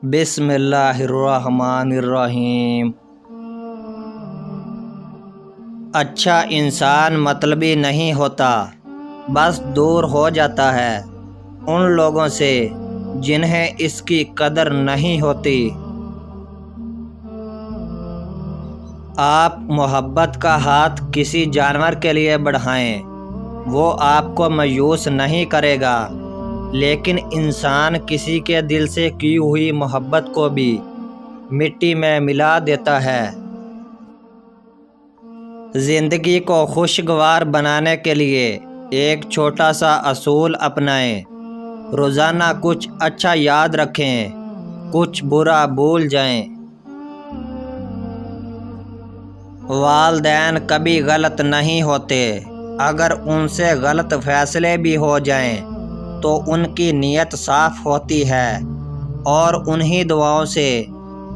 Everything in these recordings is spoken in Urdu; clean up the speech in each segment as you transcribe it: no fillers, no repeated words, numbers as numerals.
بسم اللہ الرحمن الرحیم۔ اچھا انسان مطلبی نہیں ہوتا، بس دور ہو جاتا ہے ان لوگوں سے جنہیں اس کی قدر نہیں ہوتی۔ آپ محبت کا ہاتھ کسی جانور کے لیے بڑھائیں، وہ آپ کو مایوس نہیں کرے گا، لیکن انسان کسی کے دل سے کی ہوئی محبت کو بھی مٹی میں ملا دیتا ہے۔ زندگی کو خوشگوار بنانے کے لیے ایک چھوٹا سا اصول اپنائیں۔ روزانہ کچھ اچھا یاد رکھیں، کچھ برا بھول جائیں۔ والدین کبھی غلط نہیں ہوتے، اگر ان سے غلط فیصلے بھی ہو جائیں تو ان کی نیت صاف ہوتی ہے اور انہی دعاؤں سے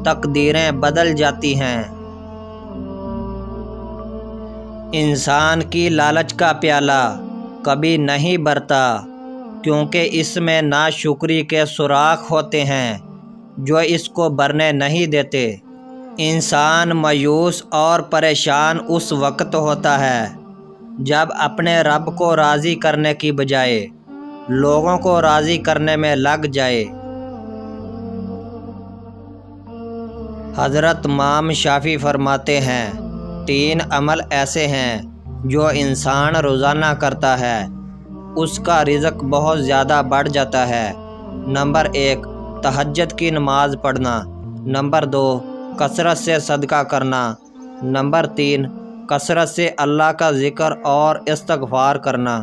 تقدیریں بدل جاتی ہیں۔ انسان کی لالچ کا پیالہ کبھی نہیں بھرتا، کیونکہ اس میں ناشکری کے سوراخ ہوتے ہیں جو اس کو بھرنے نہیں دیتے۔ انسان مایوس اور پریشان اس وقت ہوتا ہے جب اپنے رب کو راضی کرنے کی بجائے لوگوں کو راضی کرنے میں لگ جائے۔ حضرت امام شافعی فرماتے ہیں، 3 عمل ایسے ہیں جو انسان روزانہ کرتا ہے، اس کا رزق بہت زیادہ بڑھ جاتا ہے۔ نمبر 1، تہجد کی نماز پڑھنا۔ نمبر 2، کثرت سے صدقہ کرنا۔ نمبر 3، کثرت سے اللہ کا ذکر اور استغفار کرنا۔